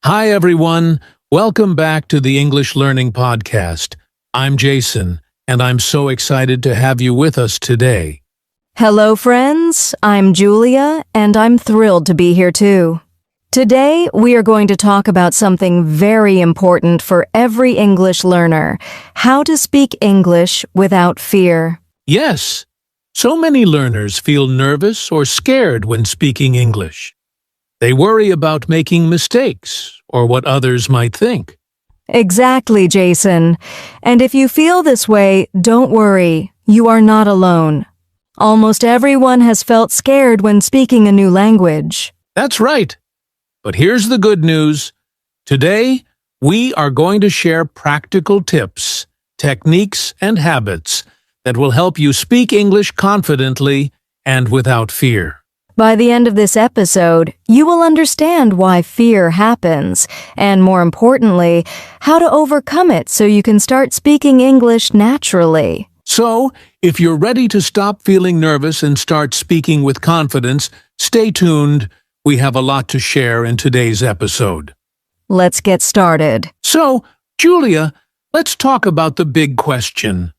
Hi, everyone. Welcome back to the English Learning Podcast. I'm Jason, and I'm so excited to have you with us today. Hello, friends. I'm Julia, and I'm thrilled to be here too. Today, we are going to talk about something very important for every English learner: how to speak English without fear. Yes, so many learners feel nervous or scared when speaking English. They worry about making mistakes or what others might think. Exactly, Jason. And if you feel this way, don't worry. You are not alone. Almost everyone has felt scared when speaking a new language. That's right. But here's the good news. Today, we are going to share practical tips, techniques, and habits that will help you speak English confidently and without fear. By the end of this episode, you will understand why fear happens, and more importantly, how to overcome it so you can start speaking English naturally. So, if you're ready to stop feeling nervous and start speaking with confidence, stay tuned. We have a lot to share in today's episode. Let's get started. So, Julia, let's talk about the big question.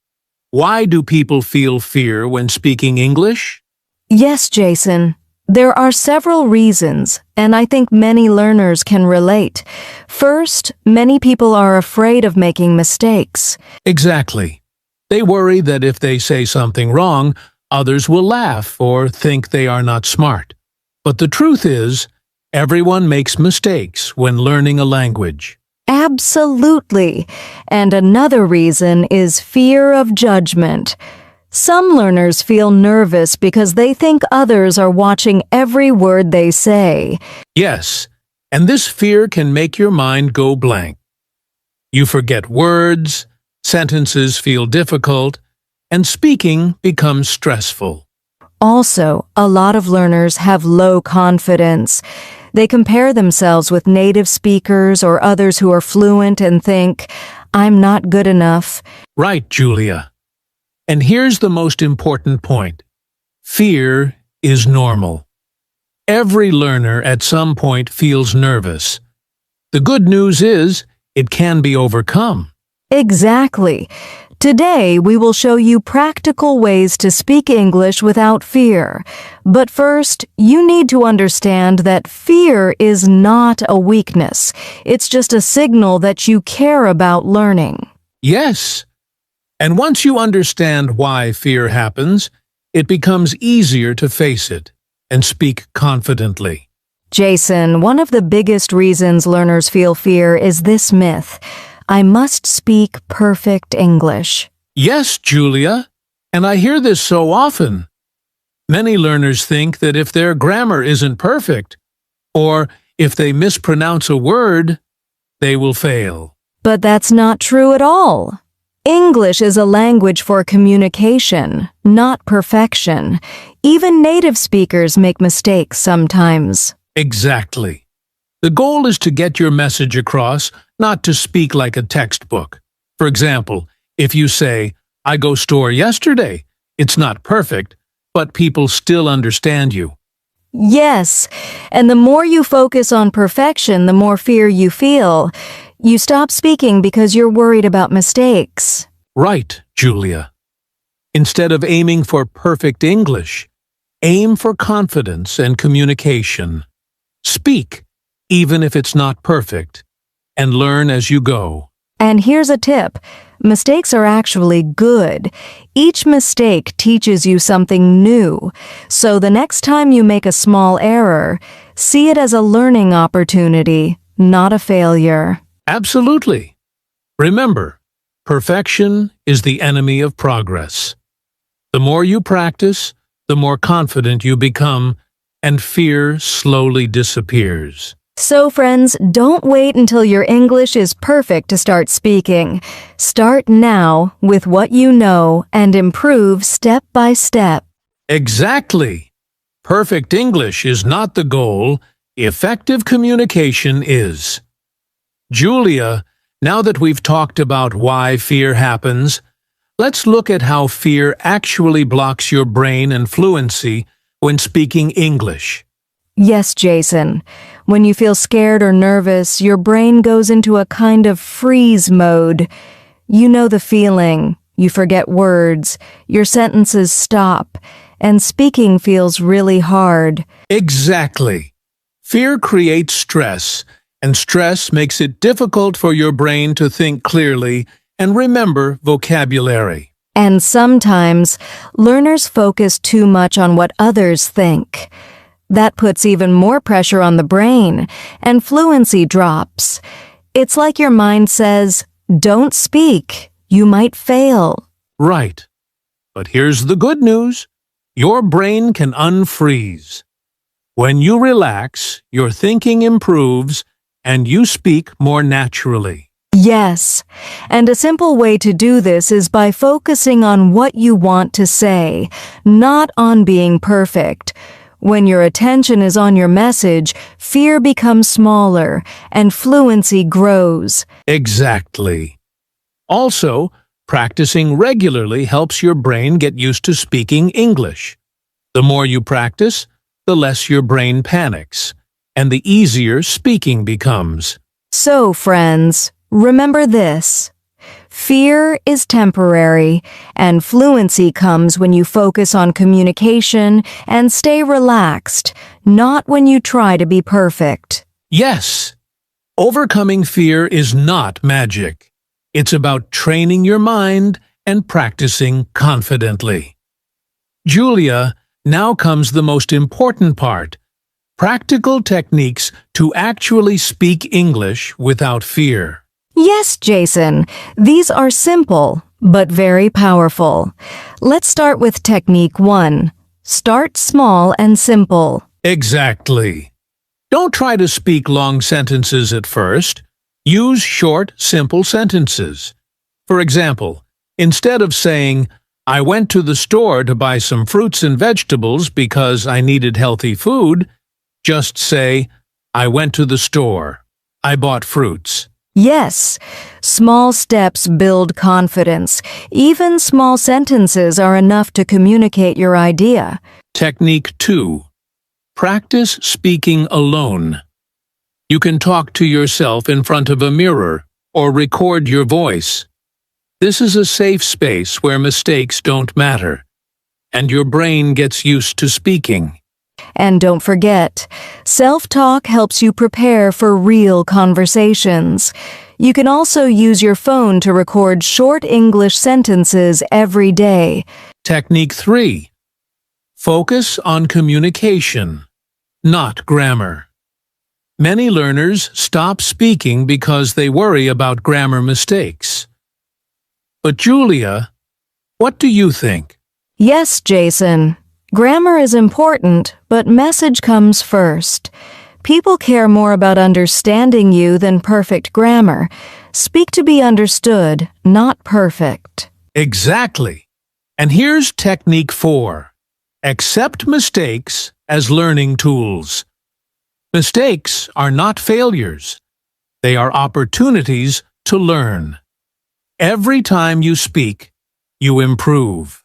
Why do people feel fear when speaking English? Yes, Jason. There are several reasons, and I think many learners can relate. First, many people are afraid of making mistakes. Exactly. They worry that if they say something wrong, others will laugh or think they are not smart. But the truth is, everyone makes mistakes when learning a language. Absolutely. And another reason is fear of judgment. Some learners feel nervous because they think others are watching every word they say. Yes, and this fear can make your mind go blank. You forget words, sentences feel difficult, and speaking becomes stressful. Also, a lot of learners have low confidence. They compare themselves with native speakers or others who are fluent and think, "I'm not good enough." Right, Julia. And here's the most important point. Fear is normal. Every learner at some point feels nervous. The good news is, it can be overcome. Exactly. Today, we will show you practical ways to speak English without fear. But first, you need to understand that fear is not a weakness. It's just a signal that you care about learning. Yes. And once you understand why fear happens, it becomes easier to face it and speak confidently. Jason, one of the biggest reasons learners feel fear is this myth: I must speak perfect English. Yes, Julia, and I hear this so often. Many learners think that if their grammar isn't perfect, or if they mispronounce a word, they will fail. But that's not true at all. English is a language for communication, not perfection. Even native speakers make mistakes sometimes. Exactly. The goal is to get your message across, not to speak like a textbook. For example, if you say, "I go store yesterday," it's not perfect, but people still understand you. Yes, and the more you focus on perfection, the more fear you feel. You stop speaking because you're worried about mistakes. Right, Julia. Instead of aiming for perfect English, aim for confidence and communication. Speak, even if it's not perfect, and learn as you go. And here's a tip. Mistakes are actually good. Each mistake teaches you something new. So the next time you make a small error, see it as a learning opportunity, not a failure. Absolutely. Remember, perfection is the enemy of progress. The more you practice, the more confident you become, and fear slowly disappears. So friends, don't wait until your English is perfect to start speaking. Start now with what you know and improve step by step. Exactly. Perfect English is not the goal. Effective communication is. Julia, now that we've talked about why fear happens, let's look at how fear actually blocks your brain and fluency when speaking English. Yes, Jason. When you feel scared or nervous, your brain goes into a kind of freeze mode. You know the feeling. You forget words, your sentences stop, and speaking feels really hard. Exactly. Fear creates stress, and stress makes it difficult for your brain to think clearly and remember vocabulary. And sometimes, learners focus too much on what others think. That puts even more pressure on the brain, and fluency drops. It's like your mind says, "Don't speak. You might fail." Right. But here's the good news. Your brain can unfreeze. When you relax, your thinking improves and you speak more naturally. Yes, and a simple way to do this is by focusing on what you want to say, not on being perfect. When your attention is on your message, fear becomes smaller and fluency grows. Exactly. Also, practicing regularly helps your brain get used to speaking English. The more you practice, the less your brain panics, and the easier speaking becomes. So, friends, remember this. Fear is temporary, and fluency comes when you focus on communication and stay relaxed, not when you try to be perfect. Yes, overcoming fear is not magic. It's about training your mind and practicing confidently. Julia, now comes the most important part. Practical techniques to actually speak English without fear. Yes, Jason, these are simple, but very powerful. Let's start with technique 1. Start small and simple. Exactly. Don't try to speak long sentences at first. Use short, simple sentences. For example, instead of saying, "I went to the store to buy some fruits and vegetables because I needed healthy food," just say, "I went to the store. I bought fruits." Yes, small steps build confidence. Even small sentences are enough to communicate your idea. Technique 2. Practice speaking alone. You can talk to yourself in front of a mirror or record your voice. This is a safe space where mistakes don't matter, and your brain gets used to speaking. And don't forget, self-talk helps you prepare for real conversations. You can also use your phone to record short English sentences every day. Technique 3. Focus on communication, not grammar. Many learners stop speaking because they worry about grammar mistakes. But Julia, what do you think? Yes, Jason. Grammar is important, but message comes first. People care more about understanding you than perfect grammar. Speak to be understood, not perfect. Exactly. And here's technique 4. Accept mistakes as learning tools. Mistakes are not failures. They are opportunities to learn. Every time you speak, you improve.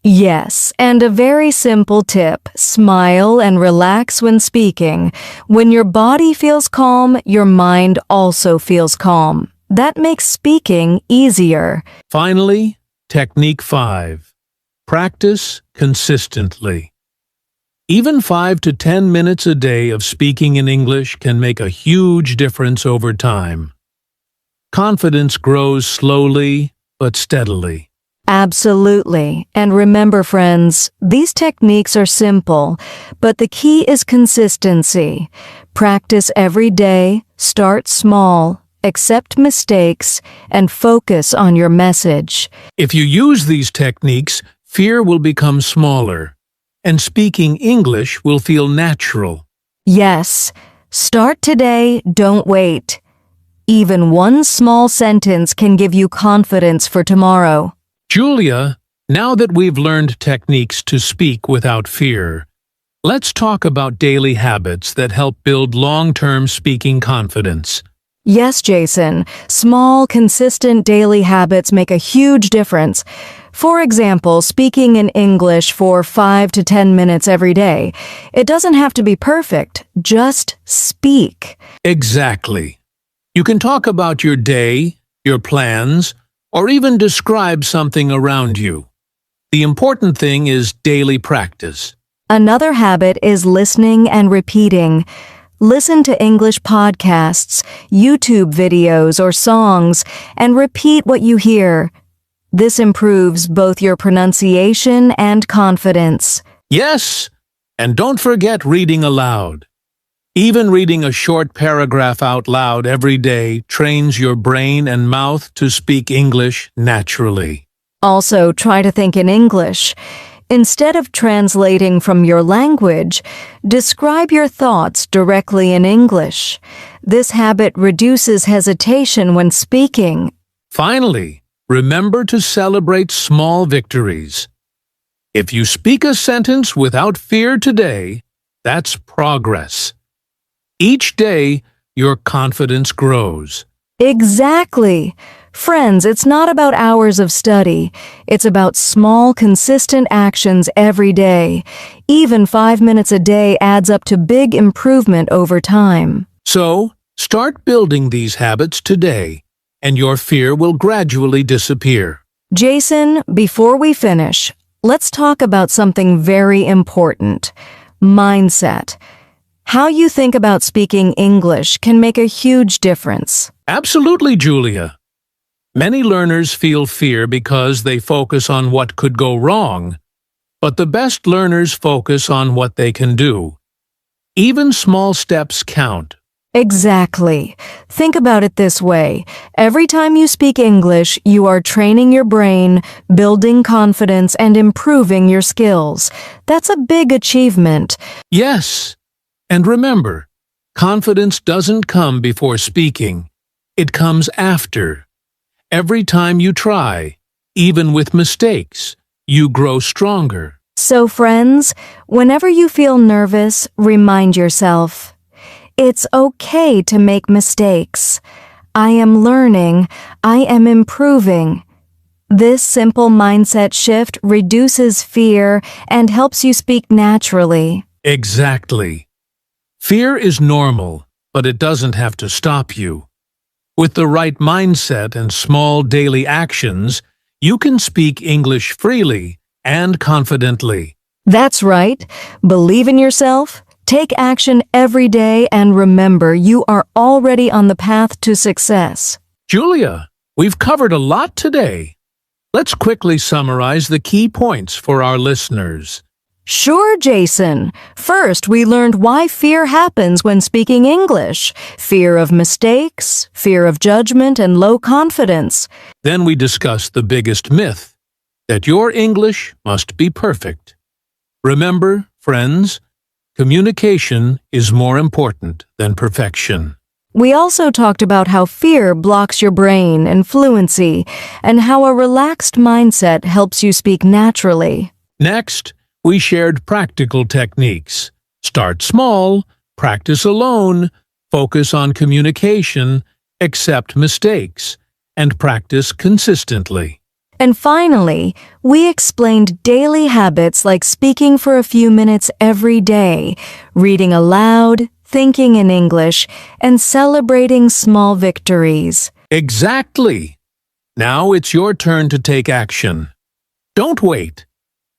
Yes, and a very simple tip, smile and relax when speaking. When your body feels calm, your mind also feels calm. That makes speaking easier. Finally, technique 5. Practice consistently. Even 5 to 10 minutes a day of speaking in English can make a huge difference over time. Confidence grows slowly but steadily. Absolutely. And remember, friends, these techniques are simple, but the key is consistency. Practice every day, start small, accept mistakes, and focus on your message. If you use these techniques, fear will become smaller, and speaking English will feel natural. Yes, start today, don't wait. Even one small sentence can give you confidence for tomorrow. Julia, now that we've learned techniques to speak without fear, let's talk about daily habits that help build long-term speaking confidence. Yes, Jason, small, consistent daily habits make a huge difference. For example, speaking in English for 5 to 10 minutes every day. It doesn't have to be perfect, just speak. Exactly. You can talk about your day, your plans, or even describe something around you. The important thing is daily practice. Another habit is listening and repeating. Listen to English podcasts, YouTube videos, or songs, and repeat what you hear. This improves both your pronunciation and confidence. Yes, and don't forget reading aloud. Even reading a short paragraph out loud every day trains your brain and mouth to speak English naturally. Also, try to think in English. Instead of translating from your language, describe your thoughts directly in English. This habit reduces hesitation when speaking. Finally, remember to celebrate small victories. If you speak a sentence without fear today, that's progress. Each day, your confidence grows. Exactly. Friends, it's not about hours of study. It's about small, consistent actions every day. Even 5 minutes a day adds up to big improvement over time. So, start building these habits today, and your fear will gradually disappear. Jason, before we finish, let's talk about something very important. Mindset. How you think about speaking English can make a huge difference. Absolutely, Julia. Many learners feel fear because they focus on what could go wrong, but the best learners focus on what they can do. Even small steps count. Exactly. Think about it this way. Every time you speak English, you are training your brain, building confidence, and improving your skills. That's a big achievement. Yes, and remember, confidence doesn't come before speaking. It comes after. Every time you try, even with mistakes, you grow stronger. So, friends, whenever you feel nervous, remind yourself, it's okay to make mistakes. I am learning. I am improving. This simple mindset shift reduces fear and helps you speak naturally. Exactly. Fear is normal, but it doesn't have to stop you. With the right mindset and small daily actions, you can speak English freely and confidently. That's right. Believe in yourself, take action every day, and remember you are already on the path to success. Julia, we've covered a lot today. Let's quickly summarize the key points for our listeners. Sure, Jason. First, we learned why fear happens when speaking English. Fear of mistakes, fear of judgment, and low confidence. Then we discussed the biggest myth, that your English must be perfect. Remember, friends, communication is more important than perfection. We also talked about how fear blocks your brain and fluency, and how a relaxed mindset helps you speak naturally. Next, we shared practical techniques. Start small, practice alone, focus on communication, accept mistakes, and practice consistently. And finally, we explained daily habits like speaking for a few minutes every day, reading aloud, thinking in English, and celebrating small victories. Exactly. Now it's your turn to take action. Don't wait.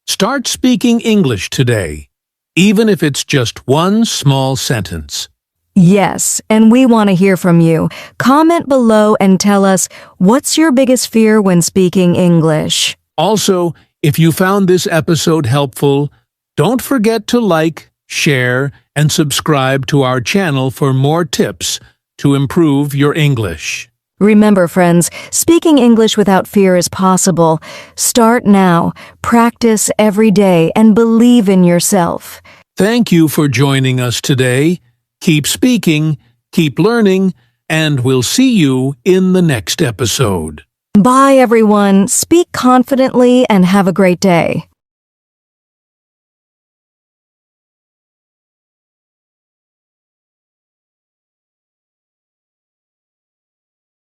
Start speaking English today, even if it's just one small sentence. Yes, and we want to hear from you. Comment below and tell us, what's your biggest fear when speaking English? Also, if you found this episode helpful, don't forget to like, share, and subscribe to our channel for more tips to improve your English. Remember, friends, speaking English without fear is possible. Start now, practice every day, and believe in yourself. Thank you for joining us today. Keep speaking, keep learning, and we'll see you in the next episode. Bye, everyone. Speak confidently and have a great day.